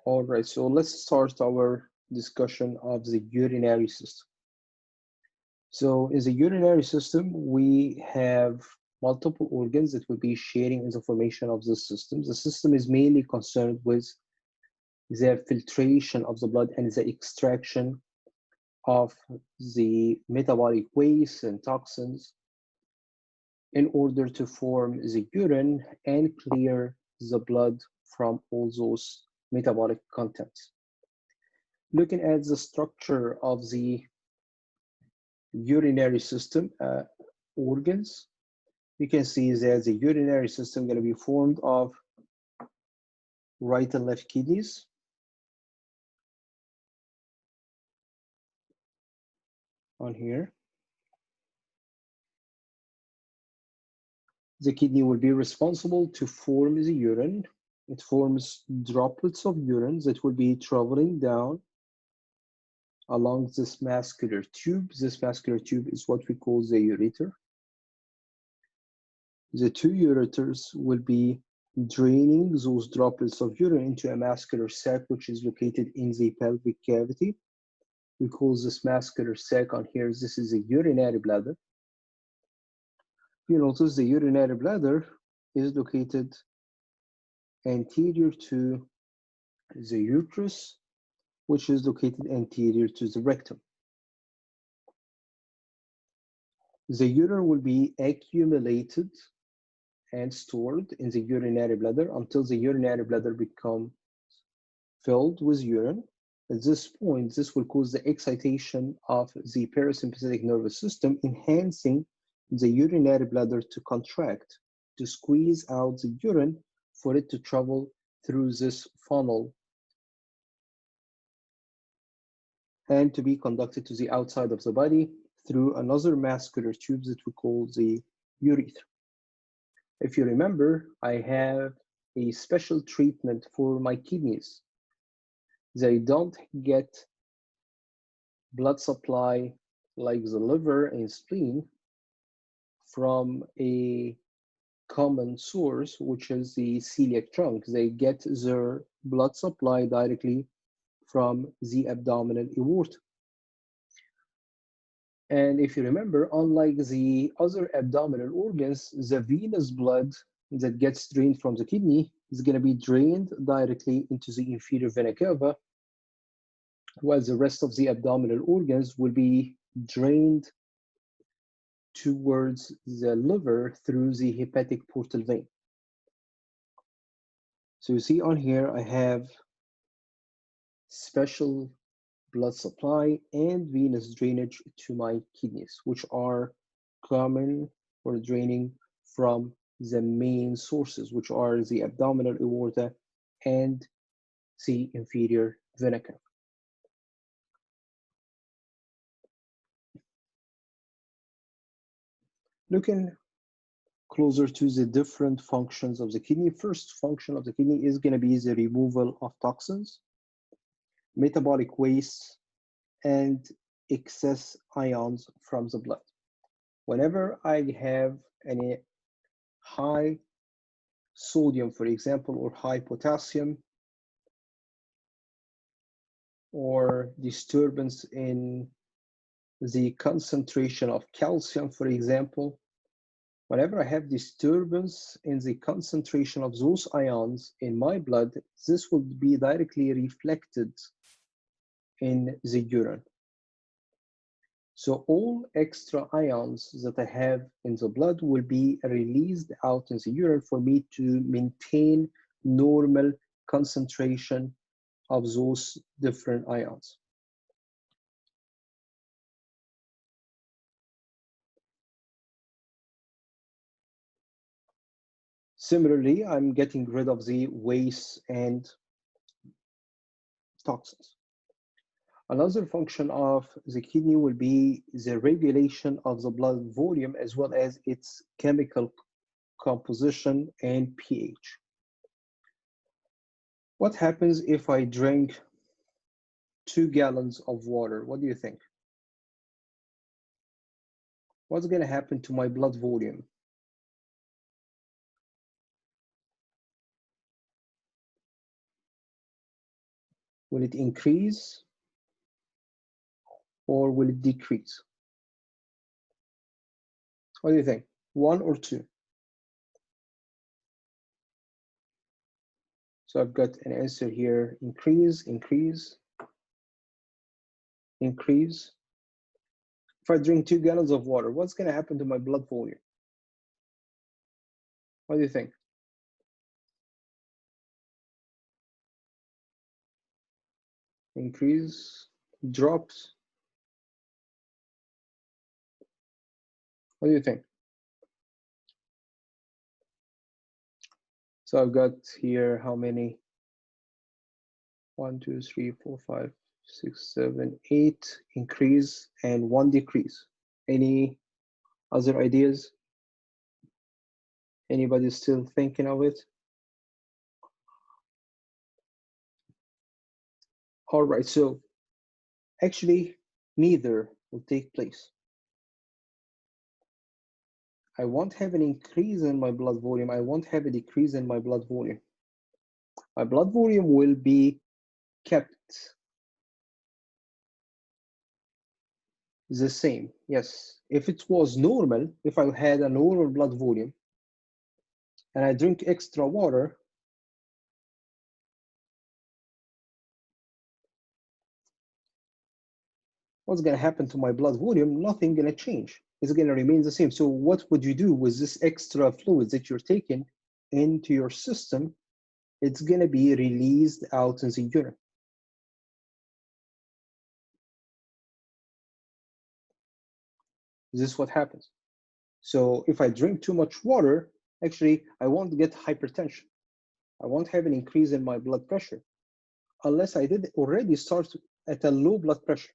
All right, so let's start our discussion of the urinary system. So in the urinary system, we have multiple organs that will be sharing information of the system. The system is mainly concerned with the filtration of the blood and the extraction of the metabolic waste and toxins in order to form the urine and clear the blood from all those metabolic contents. Looking at the structure of the urinary system organs, you can see that the urinary system going to be formed of right and left kidneys, on here. The kidney will be responsible to form the urine. It forms droplets of urine that will be traveling down along this muscular tube. This muscular tube is what we call the ureter. The two ureters will be draining those droplets of urine into a muscular sac, which is located in the pelvic cavity. We call this muscular sac on here, this is a urinary bladder. You notice the urinary bladder is located anterior to the uterus, which is located anterior to the rectum. The urine will be accumulated and stored in the urinary bladder until the urinary bladder becomes filled with urine. At this point, this will cause the excitation of the parasympathetic nervous system, enhancing the urinary bladder to contract, to squeeze out the urine for it to travel through this funnel and to be conducted to the outside of the body through another muscular tube that we call the urethra. If you remember, I have a special treatment for my kidneys. They don't get blood supply like the liver and spleen from a common source, which is the celiac trunk. They get their blood supply directly from the abdominal aorta. And if you remember, unlike the other abdominal organs, the venous blood that gets drained from the kidney is going to be drained directly into the inferior vena cava, while the rest of the abdominal organs will be drained towards the liver through the hepatic portal vein. So you see on here, I have special blood supply and venous drainage to my kidneys, which are common for draining from the main sources, which are the abdominal aorta and the inferior vena cava. Looking closer to the different functions of the kidney, first function of the kidney is going to be the removal of toxins, metabolic waste, and excess ions from the blood. Whenever I have any high sodium, for example, or high potassium, or disturbance in the concentration of calcium, for example, whenever I have disturbance in the concentration of those ions in my blood, this will be directly reflected in the urine. So all extra ions that I have in the blood will be released out in the urine for me to maintain normal concentration of those different ions. Similarly, I'm getting rid of the waste and toxins. Another function of the kidney will be the regulation of the blood volume as well as its chemical composition and pH. What happens if I drink 2 gallons of water? What do you think? What's going to happen to my blood volume? Will it increase or will it decrease? What do you think? 1 or 2? So I've got an answer here: increase, increase, increase. If I drink 2 gallons of water, what's going to happen to my blood volume? What do you think? Increase, drops. What do you think? So I've got here how many? 1, 2, 3, 4, 5, 6, 7, 8 increase and 1 decrease. Any other ideas? Anybody still thinking of it? All right, so actually neither will take place. I won't have an increase in my blood volume. I won't have a decrease in my blood volume. My blood volume will be kept the same. Yes, if it was normal, if I had a normal blood volume and I drink extra water, what's going to happen to my blood volume? Nothing going to change. It's going to remain the same. So what would you do with this extra fluid that you're taking into your system? It's going to be released out in the urine. This is what happens. So if I drink too much water, actually, I won't get hypertension. I won't have an increase in my blood pressure unless I did already start at a low blood pressure.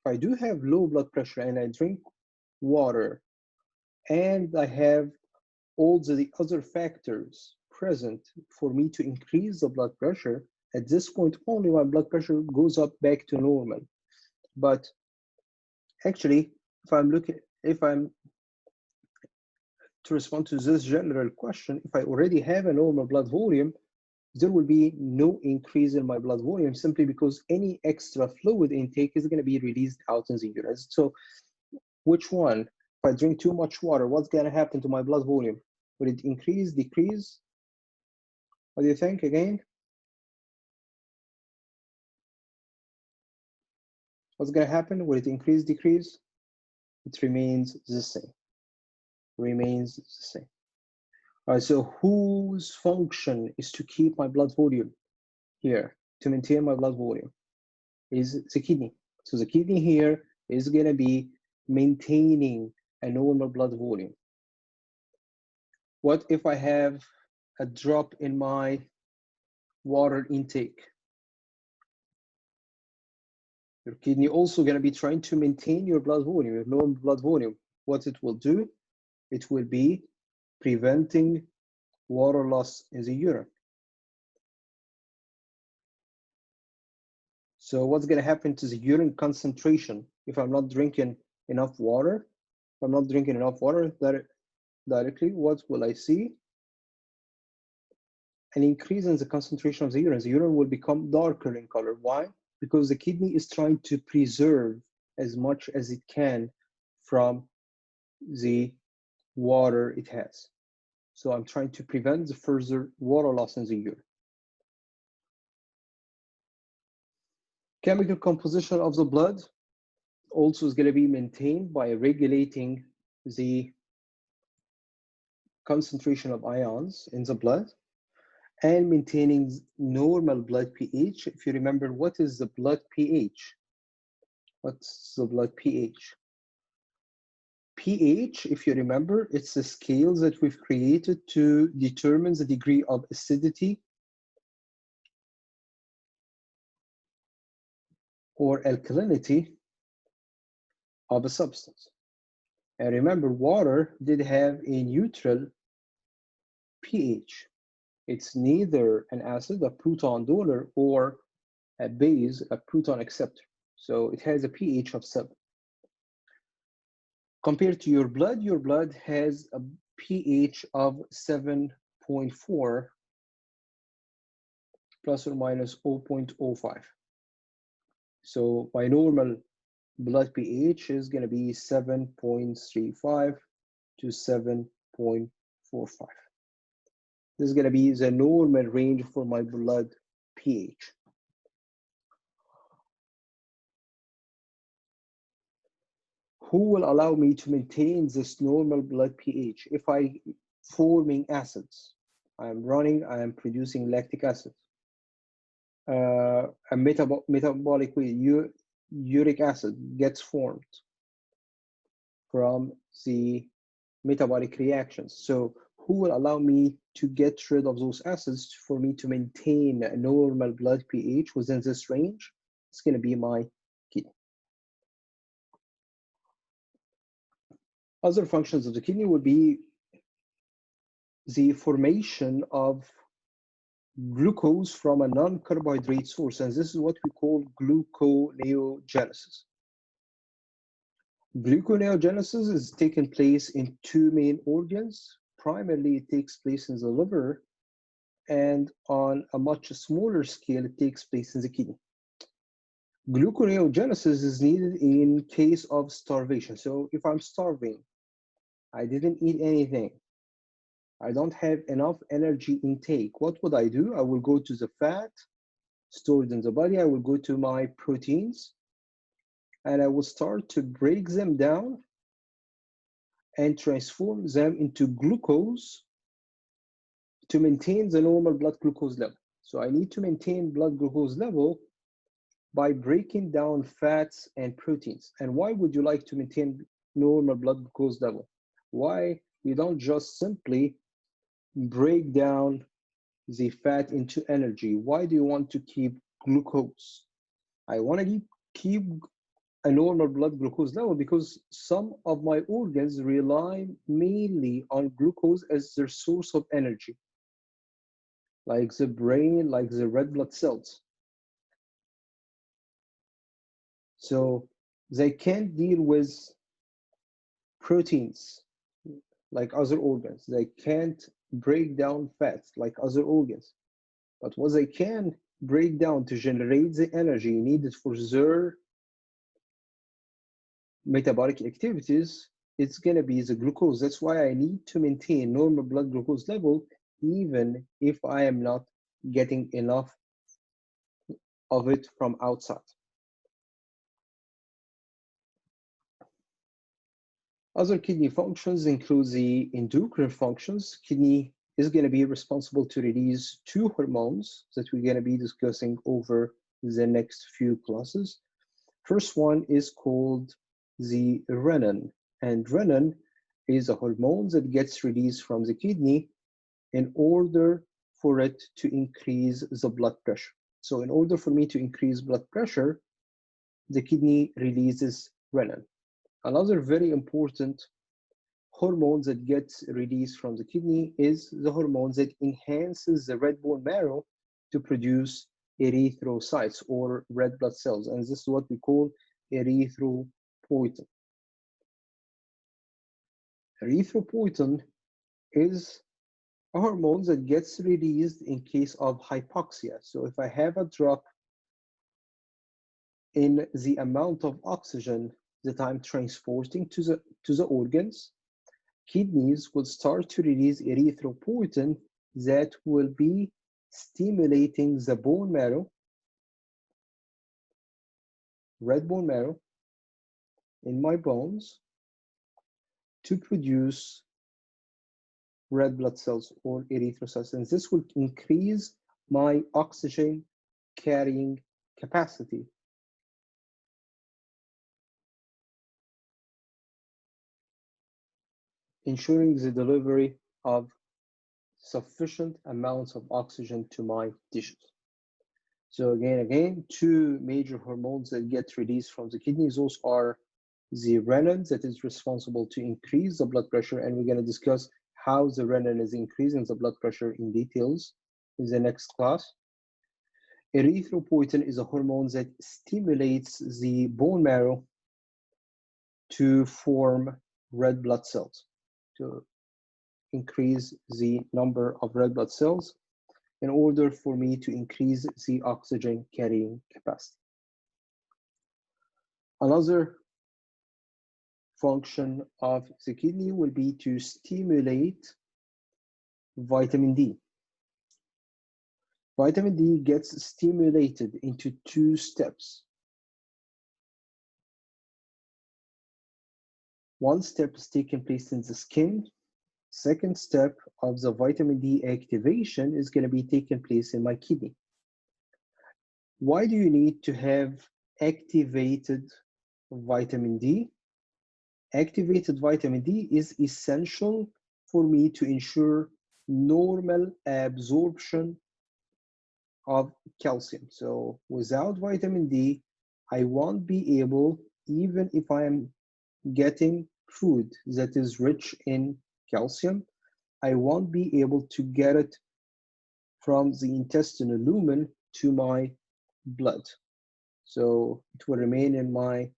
If I do have low blood pressure and I drink water and I have all the other factors present for me to increase the blood pressure, at this point only my blood pressure goes up back to normal. But actually, if I'm to respond to this general question, if I already have a normal blood volume, there will be no increase in my blood volume simply because any extra fluid intake is going to be released out in the urine. So which one? If I drink too much water, what's going to happen to my blood volume? Will it increase, decrease? What do you think again? What's going to happen? Will it increase, decrease? It remains the same. Remains the same. All right, so whose function is to keep my blood volume here, to maintain my blood volume? Is the kidney. So the kidney here is going to be maintaining a normal blood volume. What if I have a drop in my water intake? Your kidney also going to be trying to maintain your blood volume, your normal blood volume. What it will do, it will be preventing water loss in the urine. So what's going to happen to the urine concentration if I'm not drinking enough water? If I'm not drinking enough water directly, what will I see? An increase in the concentration of the urine. The urine will become darker in color. Why? Because the kidney is trying to preserve as much as it can from the water it has. So I'm trying to prevent the further water loss in the urine. Chemical composition of the blood also is going to be maintained by regulating the concentration of ions in the blood and maintaining normal blood pH. If you remember, what is the blood pH? What's the blood pH? pH, if you remember, it's the scale that we've created to determine the degree of acidity or alkalinity of a substance. And remember, water did have a neutral pH. It's neither an acid, a proton donor, or a base, a proton acceptor. So it has a pH of 7. Compared to your blood has a pH of 7.4 plus or minus 0.05. So my normal blood pH is going to be 7.35 to 7.45. This is going to be the normal range for my blood pH. Who will allow me to maintain this normal blood pH? If I forming acids, I am producing lactic acid. A metabolic uric acid gets formed from the metabolic reactions. So who will allow me to get rid of those acids for me to maintain a normal blood pH within this range? It's going to be my kidney. Other functions of the kidney would be the formation of glucose from a non-carbohydrate source, and this is what we call gluconeogenesis. Gluconeogenesis is taking place in two main organs. Primarily, it takes place in the liver, and on a much smaller scale, it takes place in the kidney. Gluconeogenesis is needed in case of starvation. So if I'm starving, I didn't eat anything, I don't have enough energy intake, what would I do? I will go to the fat stored in the body, I will go to my proteins, and I will start to break them down and transform them into glucose to maintain the normal blood glucose level. So I need to maintain blood glucose level by breaking down fats and proteins. And why would you like to maintain normal blood glucose level? Why you don't just simply break down the fat into energy? Why do you want to keep glucose? I want to keep a normal blood glucose level because some of my organs rely mainly on glucose as their source of energy, like the brain, like the red blood cells. So they can't deal with proteins like other organs. They can't break down fats like other organs. But what they can break down to generate the energy needed for their metabolic activities, it's going to be the glucose. That's why I need to maintain normal blood glucose level even if I am not getting enough of it from outside. Other kidney functions include the endocrine functions. Kidney is going to be responsible to release two hormones that we're going to be discussing over the next few classes. First one is called the renin, and renin is a hormone that gets released from the kidney in order for it to increase the blood pressure. So in order for me to increase blood pressure, the kidney releases renin. Another very important hormone that gets released from the kidney is the hormone that enhances the red bone marrow to produce erythrocytes or red blood cells, and this is what we call erythropoietin. Erythropoietin is a hormone that gets released in case of hypoxia. So if I have a drop in the amount of oxygen that I'm transporting to the organs, kidneys will start to release erythropoietin that will be stimulating the bone marrow, red bone marrow in my bones to produce red blood cells or erythrocytes, and this will increase my oxygen carrying capacity. Ensuring the delivery of sufficient amounts of oxygen to my tissues. So again, two major hormones that get released from the kidneys. Those are the renin that is responsible to increase the blood pressure, and we're going to discuss how the renin is increasing the blood pressure in details in the next class. Erythropoietin is a hormone that stimulates the bone marrow to form red blood cells, to increase the number of red blood cells in order for me to increase the oxygen carrying capacity. Another function of the kidney will be to stimulate vitamin D. Vitamin D gets stimulated into two steps. One step is taking place in the skin. Second step of the vitamin D activation is going to be taking place in my kidney. Why do you need to have activated vitamin D? Activated vitamin D is essential for me to ensure normal absorption of calcium. So without vitamin D, I won't be able, even if I am getting food that is rich in calcium, I won't be able to get it from the intestinal lumen to my blood. So it will remain in my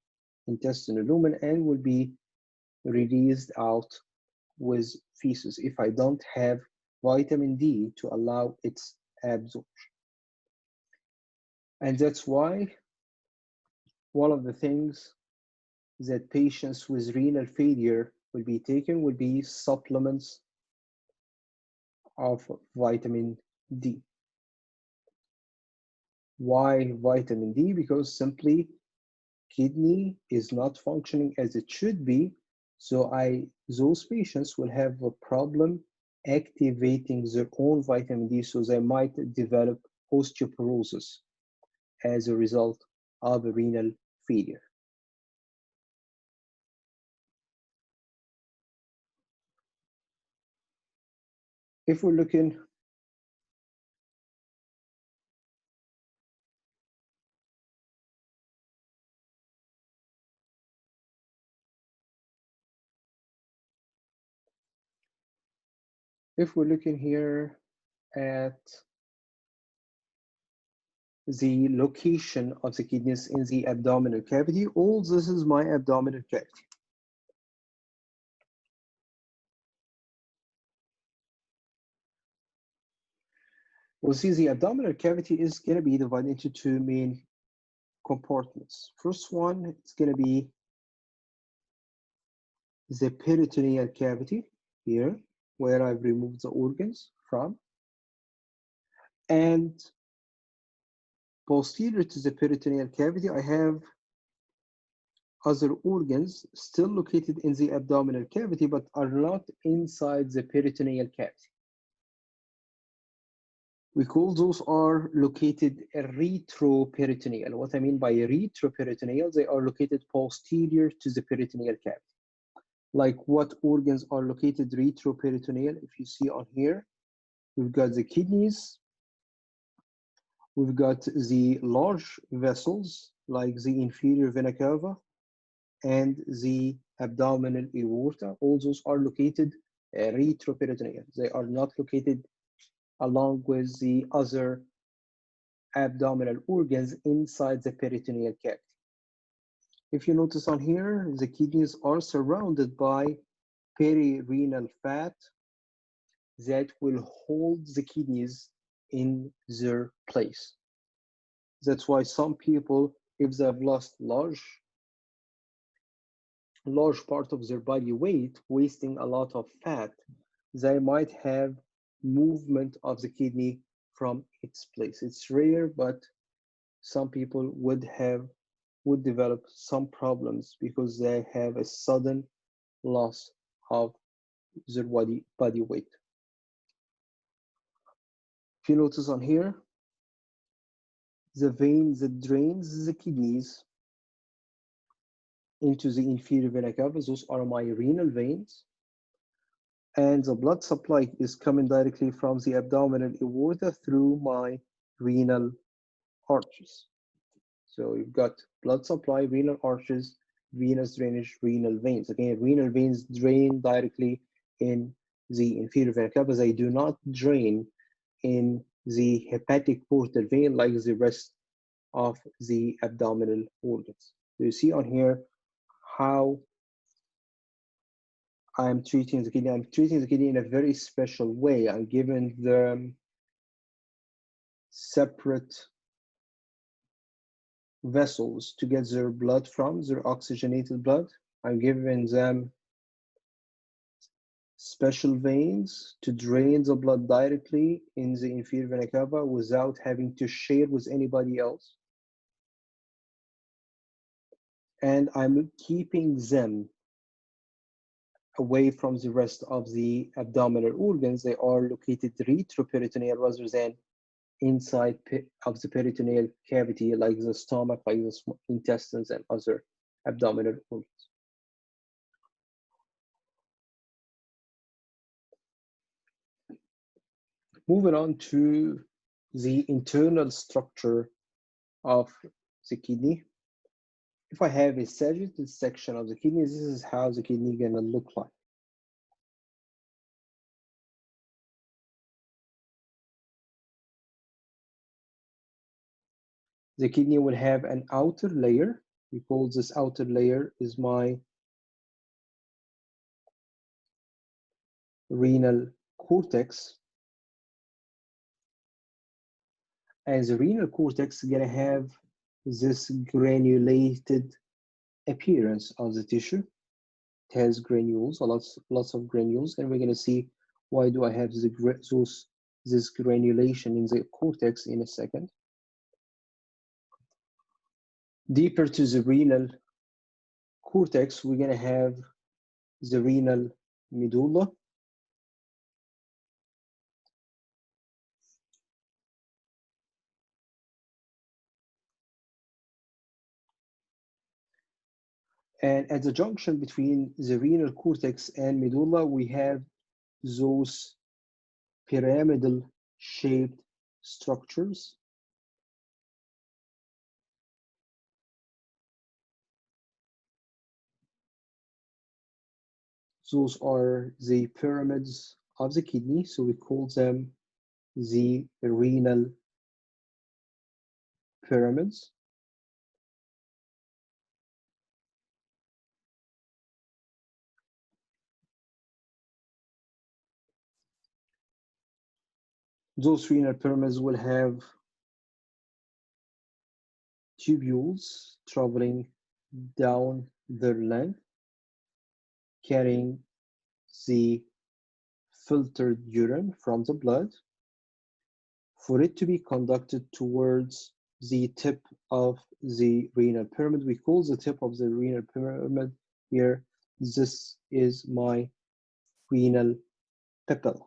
intestinal lumen and will be released out with feces if I don't have vitamin D to allow its absorption. And that's why one of the things that patients with renal failure will be taking will be supplements of vitamin D. Why vitamin D? Because simply kidney is not functioning as it should be, so those patients will have a problem activating their own vitamin D, so they might develop osteoporosis as a result of renal failure. If we're looking here at the location of the kidneys in the abdominal cavity, all this is my abdominal cavity. We'll see the abdominal cavity is going to be divided into two main compartments. First one, it's going to be the peritoneal cavity here, where I've removed the organs from. And posterior to the peritoneal cavity, I have other organs still located in the abdominal cavity, but are not inside the peritoneal cavity. We call those are located retroperitoneal. What I mean by retroperitoneal, they are located posterior to the peritoneal cavity. Like what organs are located retroperitoneal? If you see on here, we've got the kidneys, we've got the large vessels like the inferior vena cava and the abdominal aorta. All those are located retroperitoneal. They are not located along with the other abdominal organs inside the peritoneal cavity. If you notice on here, the kidneys are surrounded by perirenal fat that will hold the kidneys in their place. That's why some people, if they've lost large part of their body weight, wasting a lot of fat, they might have movement of the kidney from its place. It's rare, but some people would develop some problems because they have a sudden loss of their body weight. If you notice on here, the vein that drains the kidneys into the inferior vena cava, those are my renal veins. And the blood supply is coming directly from the abdominal aorta through my renal arches. So you've got blood supply, renal arches, venous drainage, renal veins. Again, renal veins drain directly in the inferior vena cava. They do not drain in the hepatic portal vein like the rest of the abdominal organs. So you see on here how I'm treating the kidney. I'm treating the kidney in a very special way. I'm giving them separate vessels to get their blood from, their oxygenated blood. I'm giving them special veins to drain the blood directly in the inferior vena cava without having to share with anybody else. And I'm keeping them away from the rest of the abdominal organs. They are located retroperitoneal rather than inside of the peritoneal cavity, like the stomach, like the intestines, and other abdominal organs. Moving on to the internal structure of the kidney. If I have a sagittal section of the kidney, this is how the kidney gonna look like. The kidney will have an outer layer. We call this outer layer is my renal cortex. And the renal cortex is gonna have this granulated appearance of the tissue. It has granules, lots of granules, and we're gonna see why do I have this granulation in the cortex in a second. Deeper to the renal cortex, we're gonna have the renal medulla. And at the junction between the renal cortex and medulla, we have those pyramidal shaped structures. Those are the pyramids of the kidney, so we call them the renal pyramids. Those renal pyramids will have tubules traveling down their length, carrying the filtered urine from the blood for it to be conducted towards the tip of the renal pyramid. We call the tip of the renal pyramid here, this is my renal papilla.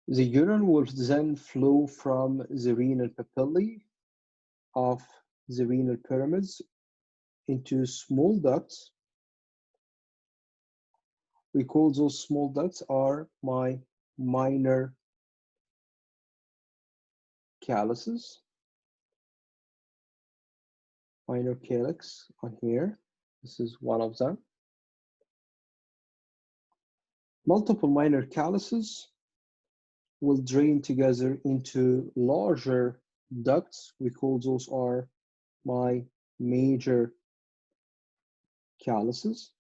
The urine will then flow from the renal papillae of the renal pyramids into small ducts. We call those small ducts are my minor calyces, minor calyx on here. This is one of them. Multiple minor calyces will drain together into larger ducts. We call those are my major calyces.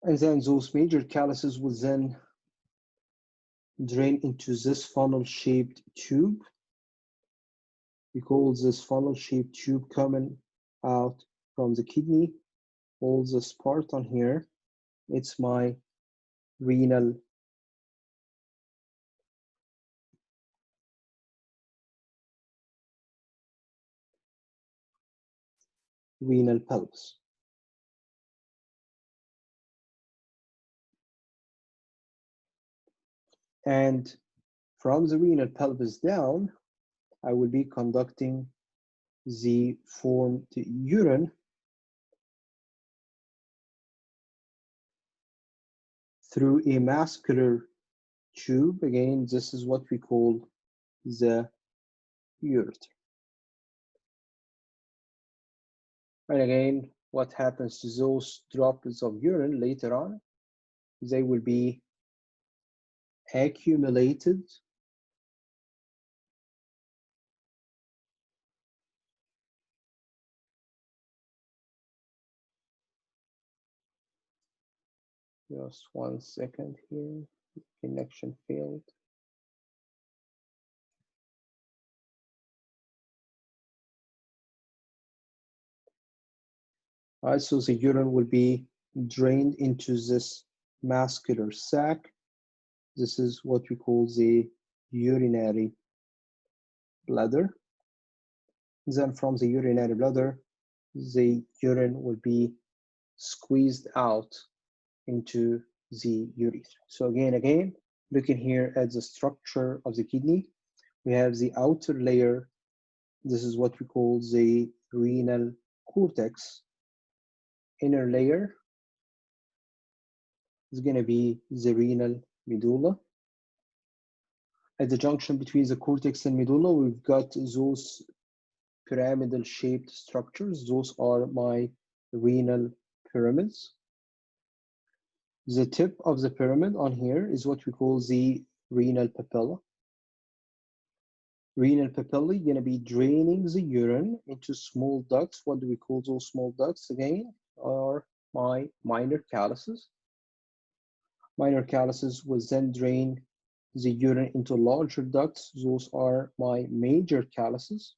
And then those major calyces will then drain into this funnel-shaped tube. We call this funnel-shaped tube coming out from the kidney. All this part on here, it's my renal pelvis. And from the renal pelvis down, I will be conducting the formed urine through a muscular tube. Again, this is what we call the ureter. And again, what happens to those droplets of urine later on? They will be accumulated just 1 second here, connection failed. All right, so the urine will be drained into this muscular sac. This is what we call the urinary bladder. Then from the urinary bladder, the urine will be squeezed out into the urethra. So again, looking here at the structure of the kidney, we have the outer layer. This is what we call the renal cortex. Inner layer is going to be the renal medulla. At the junction between the cortex and medulla, we've got those pyramidal shaped structures. Those are my renal pyramids. The tip of the pyramid on here is what we call the renal papilla. Renal papillae going to be draining the urine into small ducts. What do we call those small ducts again? Are my minor calyces. Minor calyces will then drain the urine into larger ducts. Those are my major calyces.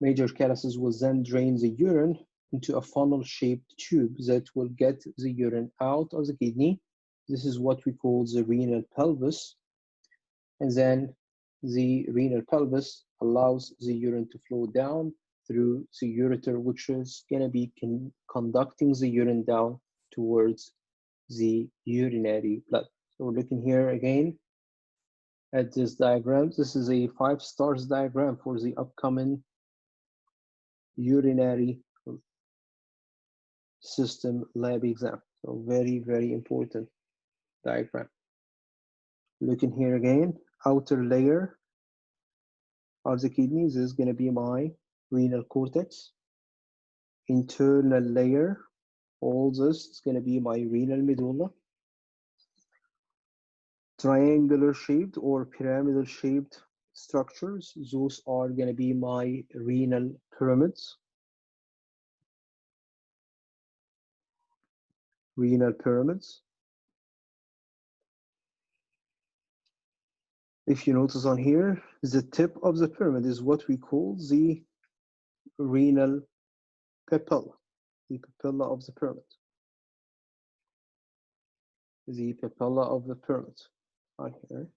Major calyces will then drain the urine into a funnel-shaped tube that will get the urine out of the kidney. This is what we call the renal pelvis. And then the renal pelvis allows the urine to flow down through the ureter, which is going to be conducting the urine down towards the urinary bladder. So we're looking here again at this diagram. This is a 5 stars diagram for the upcoming urinary system lab exam. So very important diagram. Looking here again, outer layer of the kidneys is going to be my renal cortex. Internal layer, all this is going to be my renal medulla. Triangular shaped or pyramidal shaped structures, those are going to be my renal pyramids. Renal pyramids. If you notice on here, the tip of the pyramid is what we call the renal papilla, the papilla of the pyramid. The papilla of the pyramid on here.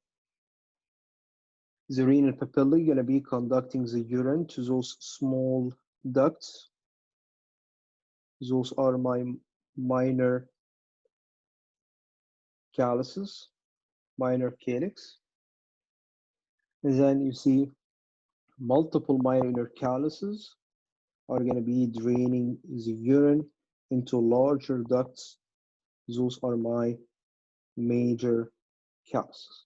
The renal papillae are going to be conducting the urine to those small ducts. Those are my minor calyces, minor calyx. And then you see multiple minor calyces are going to be draining the urine into larger ducts. Those are my major calyces.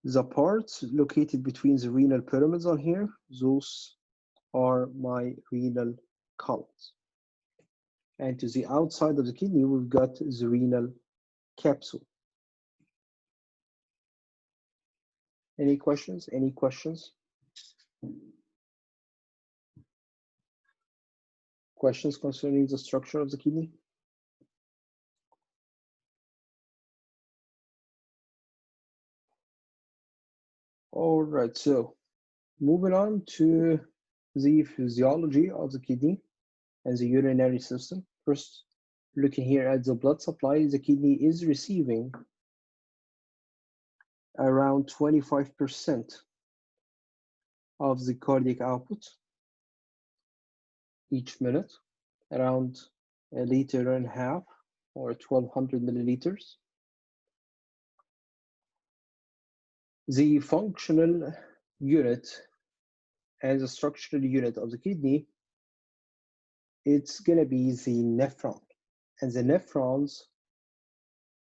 The parts located between the renal pyramids on here, those are my renal columns. And to the outside of the kidney, we've got the renal capsule. Any questions? Any questions? Questions concerning the structure of the kidney? All right, so moving on to the physiology of the kidney and the urinary system. First, looking here at the blood supply, the kidney is receiving around 25% of the cardiac output each minute, around 1.5 liters or 1,200 milliliters. The functional unit and the structural unit of the kidney, it's going to be the nephron. And the nephrons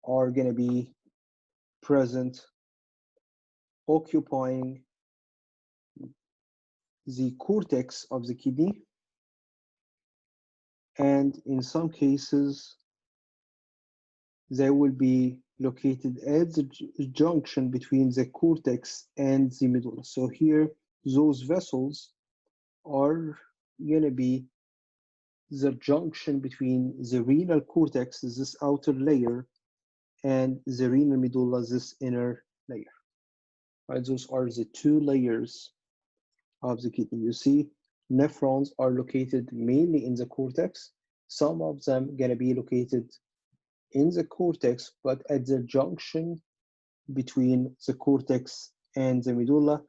are going to be present occupying the cortex of the kidney, and in some cases they will be located at the junction between the cortex and the medulla. So here those vessels are going to be the junction between the renal cortex, this outer layer, and the renal medulla, this inner layer. Right, those are the two layers of the kidney. You see, nephrons are located mainly in the cortex. Some of them gonna be located in the cortex, but at the junction between the cortex and the medulla,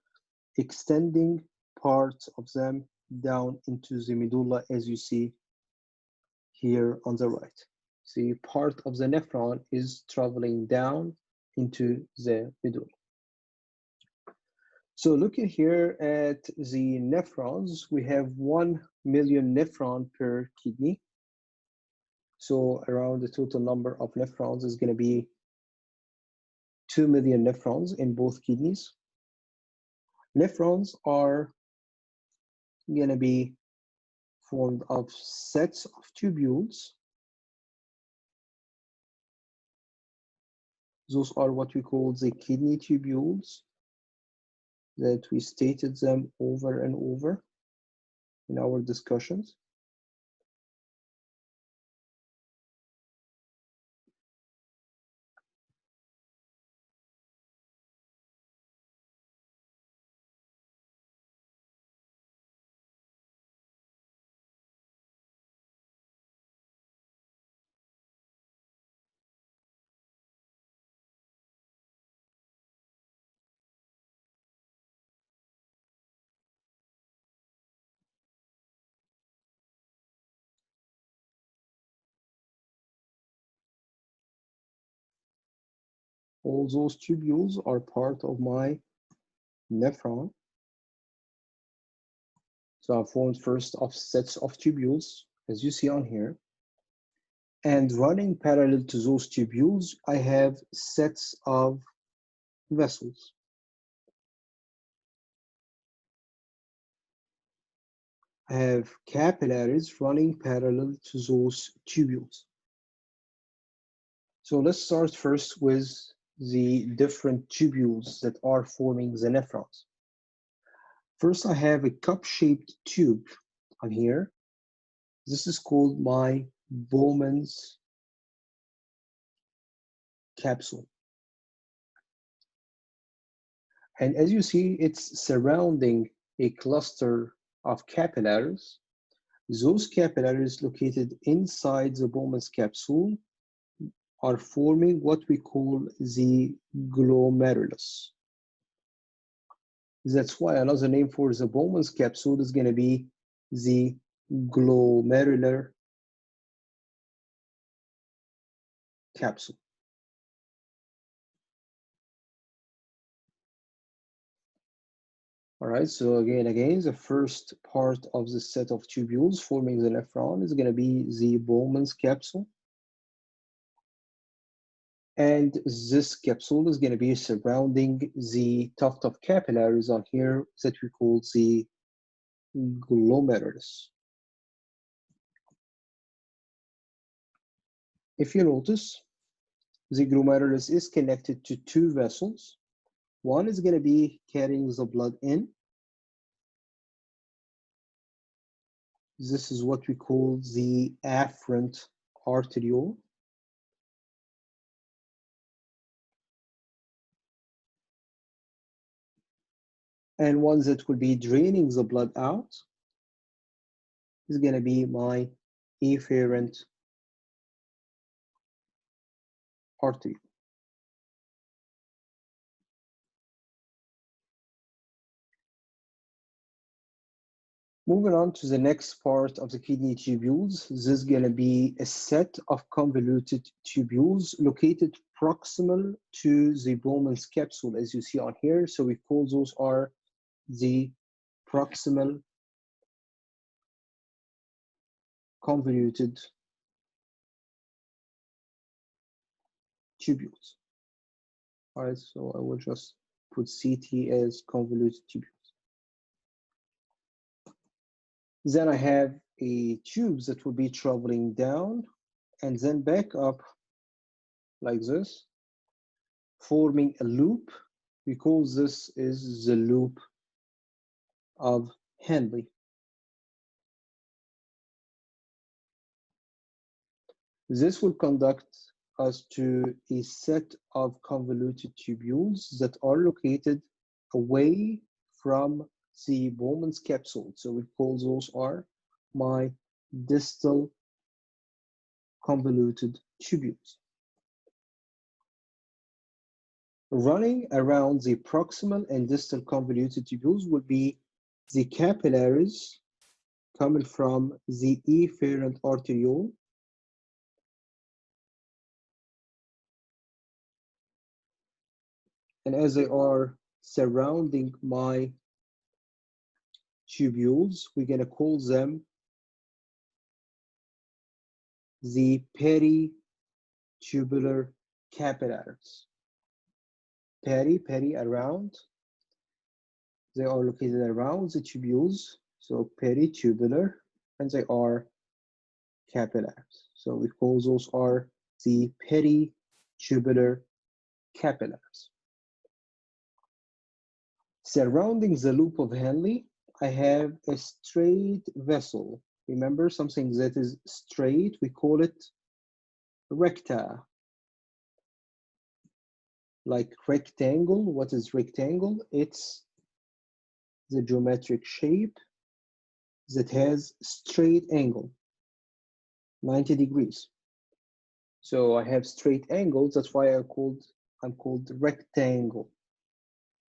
extending parts of them down into the medulla, as you see here on the right. See, part of the nephron is traveling down into the medulla. So looking here at the nephrons, we have 1 million nephron per kidney. So around the total number of nephrons is going to be 2 million nephrons in both kidneys. Nephrons are going to be formed of sets of tubules. Those are what we call the kidney tubules, that we stated them over and over in our discussions. All those tubules are part of my nephron. So I'm formed first of sets of tubules, as you see on here. And running parallel to those tubules, I have sets of vessels. I have capillaries running parallel to those tubules. So let's start first with the different tubules that are forming the nephrons. First, I have a cup-shaped tube on here. This is called my Bowman's capsule. And as you see, it's surrounding a cluster of capillaries. Those capillaries located inside the Bowman's capsule are forming what we call the glomerulus. That's why another name for the Bowman's capsule is going to be the glomerular capsule. All right, so again, the first part of the set of tubules forming the nephron is going to be the Bowman's capsule. And this capsule is going to be surrounding the tuft of capillaries on here that we call the glomerulus. If you notice, the glomerulus is connected to two vessels. One is going to be carrying the blood in. This is what we call the afferent arteriole. And one that will be draining the blood out is going to be my efferent arteriole. Moving on to the next part of the kidney tubules, this is going to be a set of convoluted tubules located proximal to the Bowman's capsule, as you see on here. So we call those are the proximal convoluted tubules. All right, so I will just put CT as convoluted tubules. Then I have a tube that will be traveling down and then back up like this, forming a loop. We call this is the loop of Henle. This will conduct us to a set of convoluted tubules that are located away from the Bowman's capsule. So we call those are my distal convoluted tubules. Running around the proximal and distal convoluted tubules will be the capillaries coming from the efferent arteriole, and as they are surrounding my tubules, we're going to call them the peritubular capillaries. Peri around, they are located around the tubules, so peritubular, and they are capillaries. So we call those are the peritubular capillaries. Surrounding the loop of Henle, I have a straight vessel. Remember, something that is straight, we call it recta. Like rectangle, what is rectangle? It's the geometric shape that has straight angle, 90 degrees. So I have straight angles, that's why I'm called rectangle.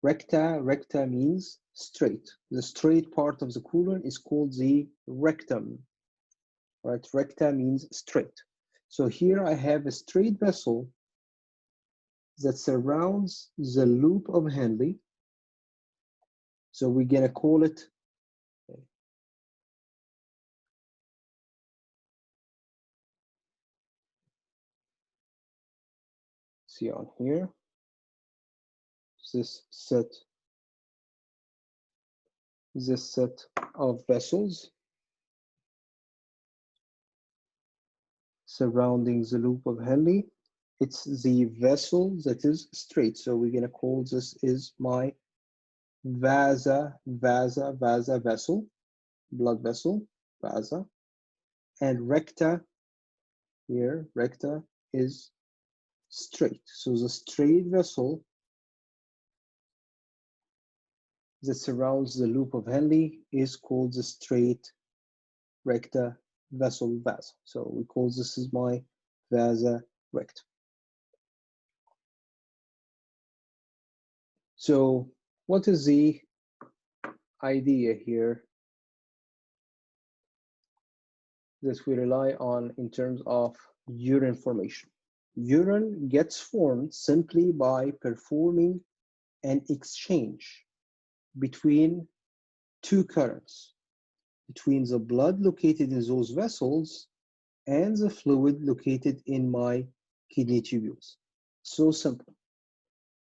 Recta means straight. The straight part of the colon is called the rectum, right? Recta means straight. So here I have a straight vessel that surrounds the loop of Henle. So we're gonna call it, see on here, this set of vessels surrounding the loop of Henle. It's the vessel that is straight. So we're gonna call this is my vasa vessel, blood vessel, vasa. And recta here, recta is straight. So the straight vessel that surrounds the loop of Henle is called the straight recta vessel vasa. So we call this is my vasa recta. So what is the idea here that we rely on in terms of urine formation? Urine gets formed simply by performing an exchange between two currents, between the blood located in those vessels and the fluid located in my kidney tubules. So simple.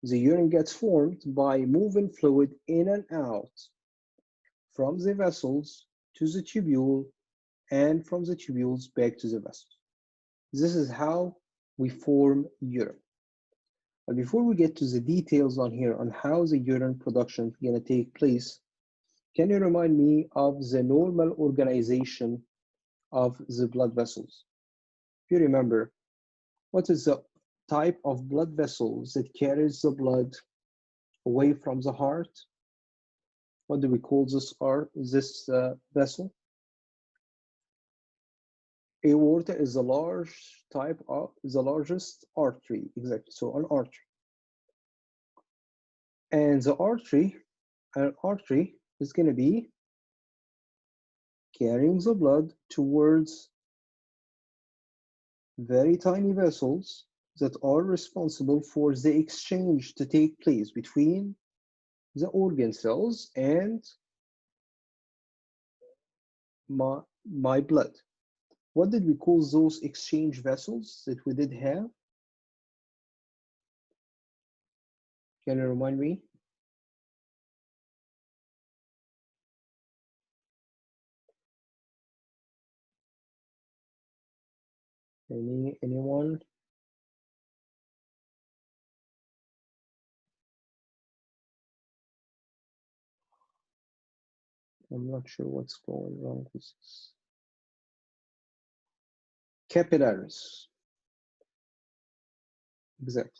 The urine gets formed by moving fluid in and out from the vessels to the tubule and from the tubules back to the vessels. This is how we form urine. But before we get to the details on here on how the urine production is going to take place, can you remind me of the normal organization of the blood vessels? If you remember, what is the type of blood vessels that carries the blood away from the heart? What do we call this vessel? Aorta is the largest artery, exactly, so an artery. And an artery is going to be carrying the blood towards very tiny vessels that are responsible for the exchange to take place between the organ cells and my blood. What did we call those exchange vessels that we did have? Can you remind me? Anyone? I'm not sure what's going wrong with this. Capillaries. Exactly.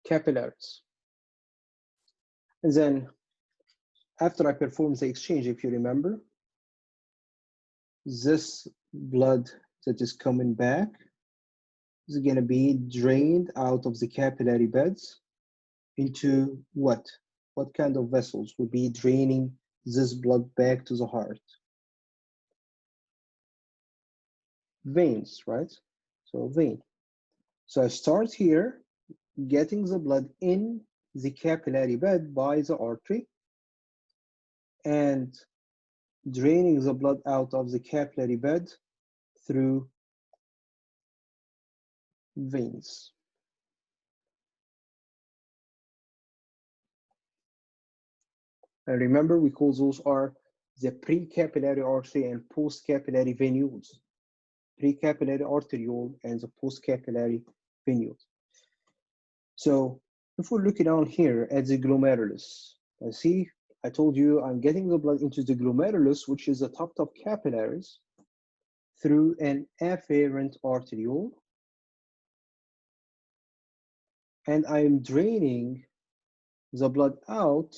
Capillaries. And then after I perform the exchange, if you remember, this blood that is coming back is going to be drained out of the capillary beds into what? What kind of vessels would be draining this blood back to the heart? Veins, right? So vein. So I start here getting the blood in the capillary bed by the artery and draining the blood out of the capillary bed through veins. And remember, we call those are the precapillary artery and postcapillary venules. Precapillary arteriole and the postcapillary venules. So if we're looking down here at the glomerulus, see, I told you I'm getting the blood into the glomerulus, which is the top capillaries, through an afferent arteriole, and I'm draining the blood out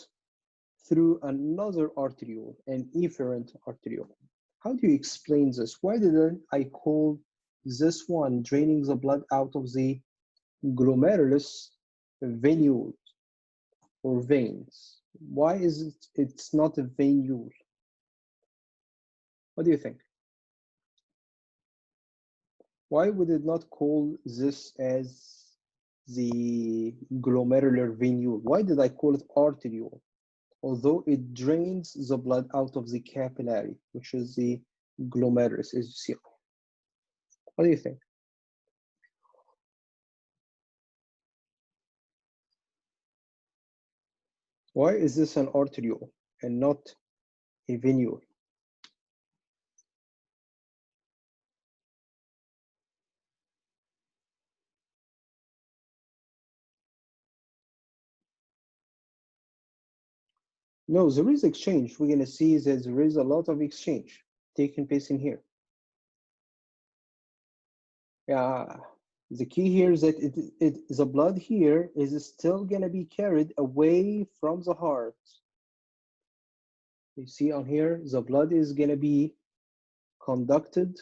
through another arteriole, an efferent arteriole. How do you explain this? Why didn't I call this one draining the blood out of the glomerulus venule or veins? Why is it's not a venule? What do you think? Why would it not call this as the glomerular venule? Why did I call it arteriole? Although it drains the blood out of the capillary, which is the glomerulus, as you see. What do you think? Why is this an arteriole and not a venule? No, there is exchange. We're going to see that there is a lot of exchange taking place in here. Yeah, the key here is that the blood here is still going to be carried away from the heart. You see on here, the blood is going to be conducted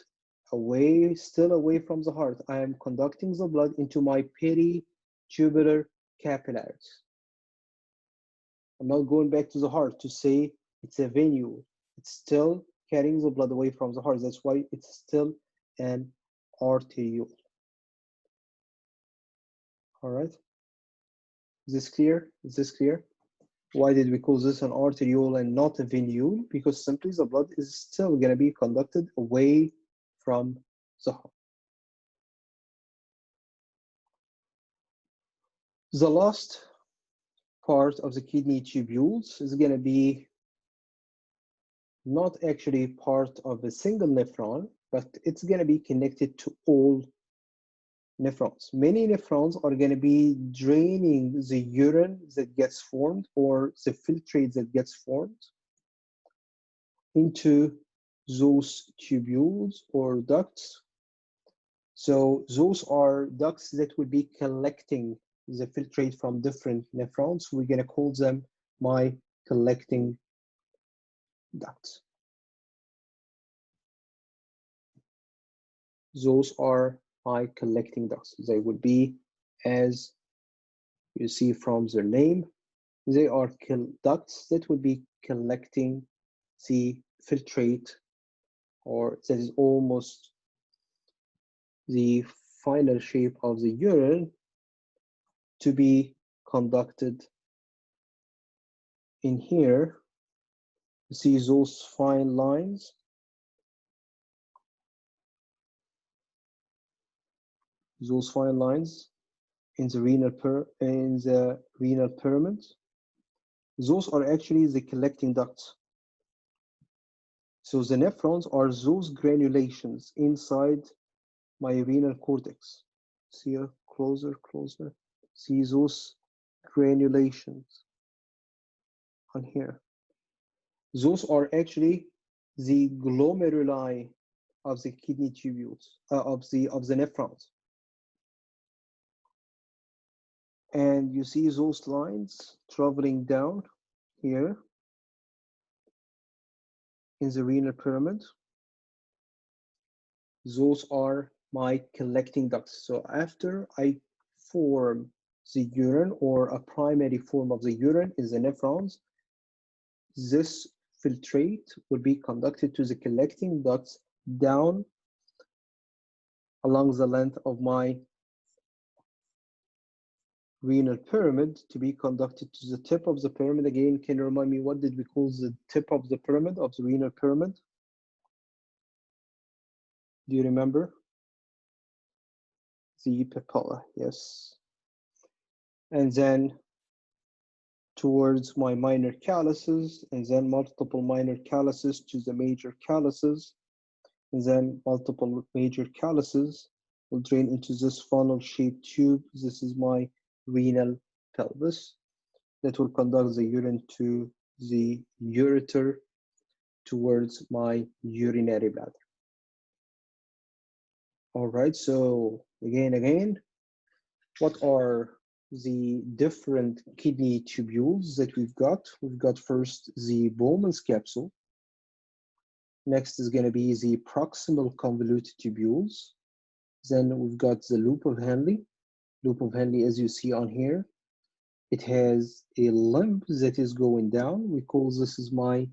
away, still away from the heart. I am conducting the blood into my peritubular capillaries. I'm not going back to the heart to say it's a venule. It's still carrying the blood away from the heart. That's why it's still an arteriole. All right. Is this clear? Is this clear? Why did we call this an arteriole and not a venule? Because simply the blood is still going to be conducted away from the heart. The last part of the kidney tubules is going to be not actually part of a single nephron, but it's going to be connected to all nephrons. Many nephrons are going to be draining the urine that gets formed or the filtrate that gets formed into those tubules or ducts. So those are ducts that will be collecting the filtrate from different nephrons. We're going to call them my collecting ducts. Those are my collecting ducts. They will be, as you see from their name, they are ducts that will be collecting the filtrate, or that is almost the final shape of the urine, to be conducted in here. You see those fine lines? those fine lines in the renal pyramid, those are actually the collecting ducts. So the nephrons are those granulations inside my renal cortex. See here, closer, closer. See those granulations on here. Those are actually the glomeruli of the kidney tubules, of the nephrons. And you see those lines traveling down here in the renal pyramid. Those are my collecting ducts. So after I form the urine, or a primary form of the urine is the nephrons, this filtrate will be conducted to the collecting ducts down along the length of my renal pyramid to be conducted to the tip of the pyramid. Again, can you remind me, what did we call the tip of the pyramid, of the renal pyramid? Do you remember? The papilla, yes. And then towards my minor calyces, and then multiple minor calyces to the major calyces, and then multiple major calyces will drain into this funnel-shaped tube. This is my renal pelvis that will conduct the urine to the ureter towards my urinary bladder. All right, so again, what are the different kidney tubules that we've got? We've got first the Bowman's capsule. Next is going to be the proximal convoluted tubules. Then we've got the loop of Henle. Loop of Henle, as you see on here, it has a limb that is going down. We call this is my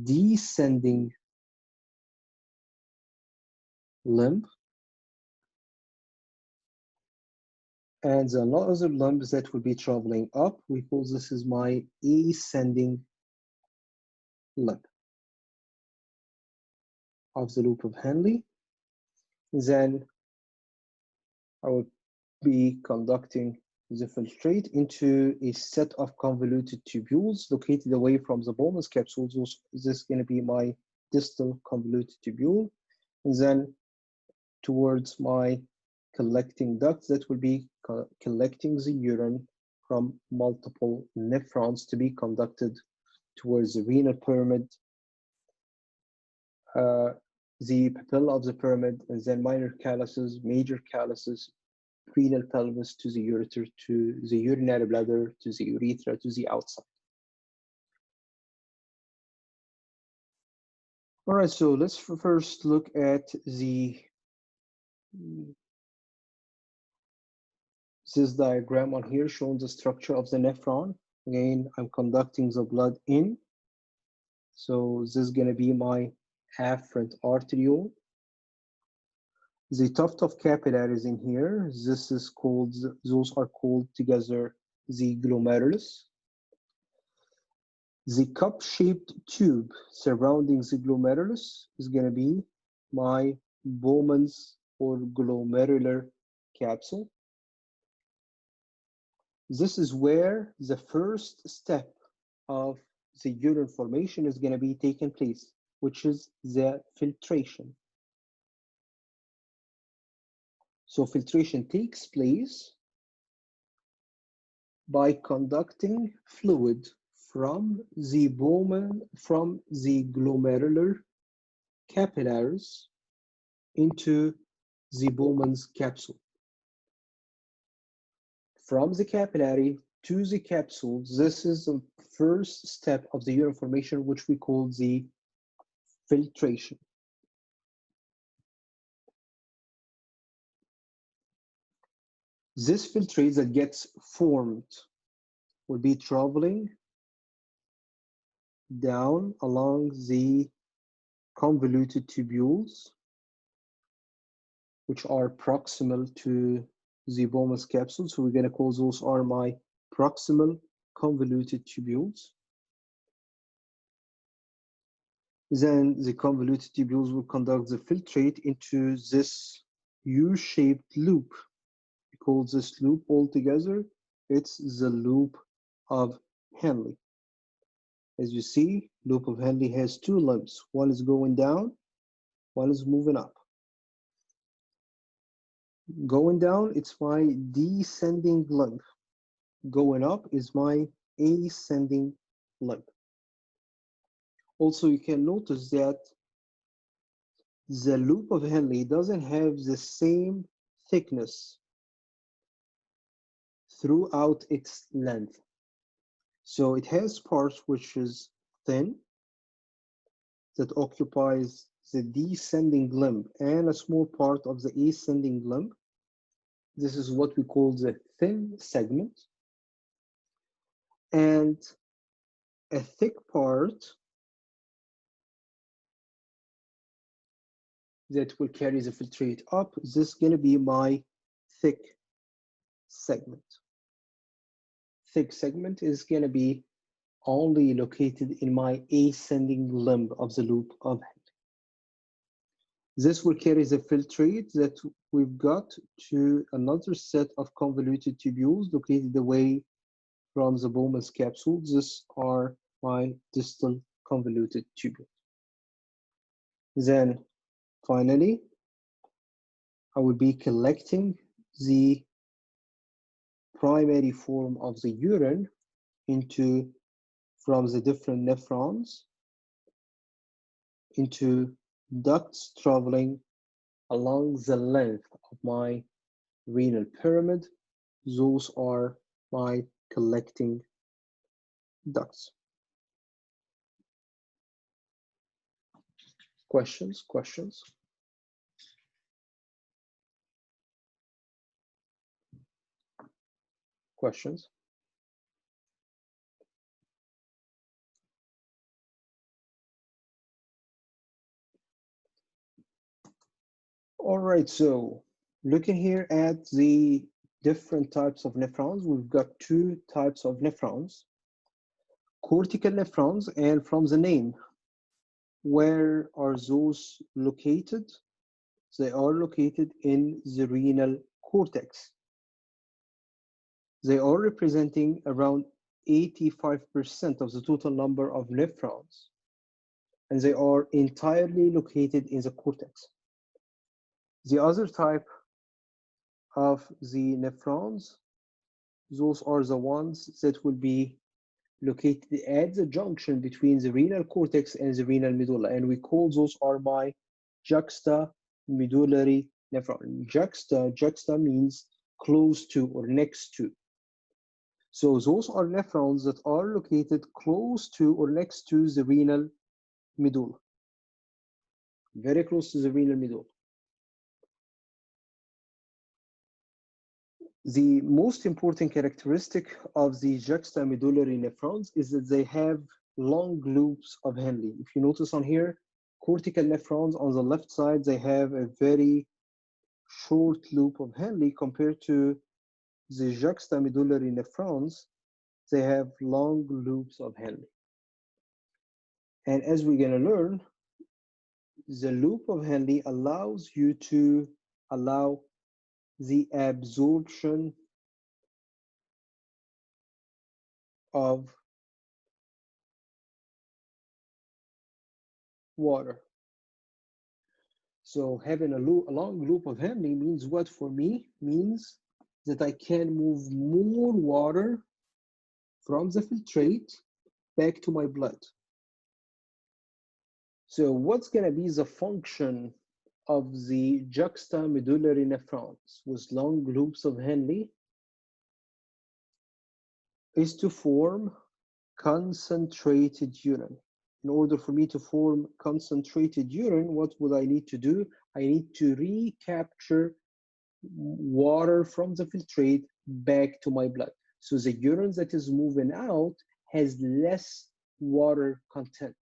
descending limb. And the other limbs that will be traveling up, we call this is my ascending limb of the loop of Henle. Then I will be conducting the filtrate into a set of convoluted tubules located away from the Bowman's capsule. This is going to be my distal convoluted tubule. And then towards my collecting ducts that will be collecting the urine from multiple nephrons to be conducted towards the renal pyramid, the papilla of the pyramid, and then minor calyces, major calyces, renal pelvis to the ureter, to the urinary bladder, to the urethra, to the outside. All right, so let's first look at this diagram on here showing the structure of the nephron. Again, I'm conducting the blood in. So this is going to be my afferent arteriole. The tuft of capillaries in here, this is called, those are called together the glomerulus. The cup-shaped tube surrounding the glomerulus is going to be my Bowman's or glomerular capsule. This is where the first step of the urine formation is going to be taking place, which is the filtration. So filtration takes place by conducting fluid from the glomerular capillaries into the Bowman's capsule. From the capillary to the capsule, this is the first step of the urine formation, which we call the filtration. This filtrate that gets formed will be traveling down along the convoluted tubules, which are proximal to the Bowman's capsule. So we're going to call those are my proximal convoluted tubules. Then the convoluted tubules will conduct the filtrate into this U-shaped loop. We call this loop altogether, it's the loop of Henle. As you see, loop of Henle has two limbs. One is going down, one is moving up. Going down, it's my descending limb. Going up is my ascending limb. Also, you can notice that the loop of Henle doesn't have the same thickness throughout its length. So it has parts which is thin that occupies the descending limb and a small part of the ascending limb. This is what we call the thin segment. And a thick part that will carry the filtrate up, this is going to be my thick segment. Thick segment is going to be only located in my ascending limb of the loop of Henle. This will carry the filtrate that we've got to another set of convoluted tubules located away from the Bowman's capsule. These are my distal convoluted tubules. Then finally, I will be collecting the primary form of the urine from the different nephrons into ducts traveling along the length of my renal pyramid. Those are my collecting ducts. Questions? Questions? Questions? All right, so looking here at the different types of nephrons, we've got two types of nephrons, cortical nephrons, and from the name, where are those located? They are located in the renal cortex. They are representing around 85% of the total number of nephrons, and they are entirely located in the cortex. The other type of the nephrons, those are the ones that will be located at the junction between the renal cortex and the renal medulla, and we call those are my juxtamedullary nephron. Juxta means close to or next to. So those are nephrons that are located close to or next to the renal medulla, very close to the renal medulla. The most important characteristic of the juxtamedullary nephrons is that they have long loops of Henle. If you notice on here, cortical nephrons on the left side, they have a very short loop of Henle compared to the juxtamedullary nephrons, they have long loops of Henle. And as we're going to learn, the loop of Henle allows you to allow the absorption of water. So having a long loop of Henle means what for me? Means that I can move more water from the filtrate back to my blood. So what's going to be the function of the juxtamedullary nephrons with long loops of Henle is to form concentrated urine. In order for me to form concentrated urine, what would I need to do? I need to recapture water from the filtrate back to my blood. So the urine that is moving out has less water content.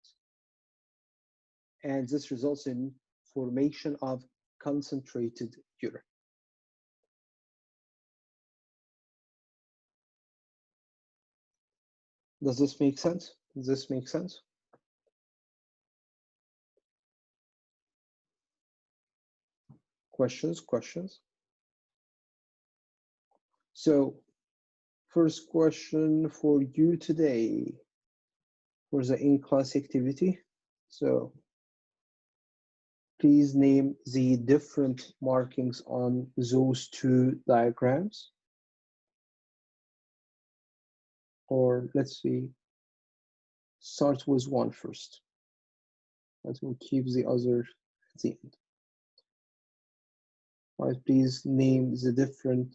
And this results in formation of concentrated urine. Does this make sense? Does this make sense? Questions? So, first question for you today for the in-class activity. So, please name the different markings on those two diagrams. Or let's see, start with one first. That will keep the other at the end. All right, please name the different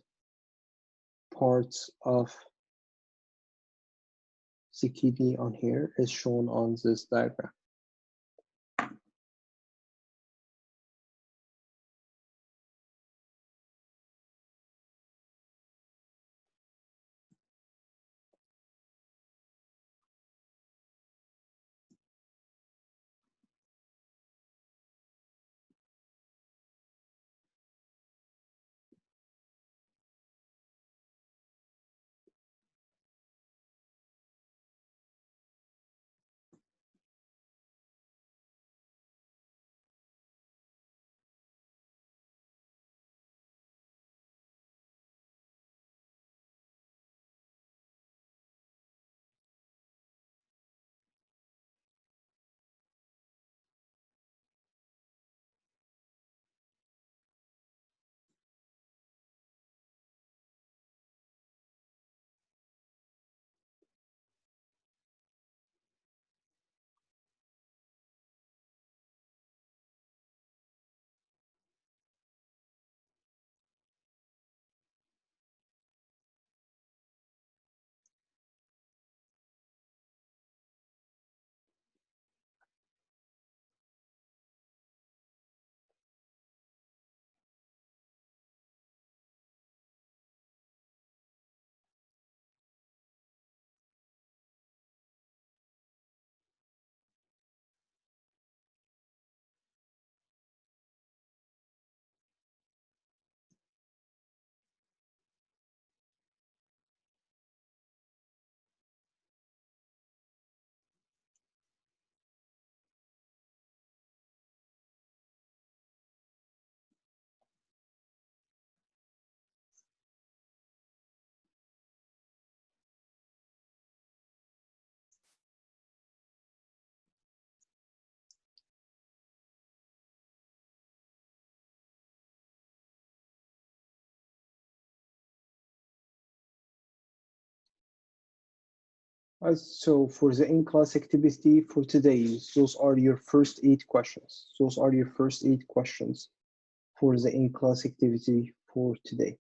parts of the kidney on here as shown on this diagram. So for the in-class activity for today, those are your first 8 questions. Those are your first 8 questions for the in-class activity for today.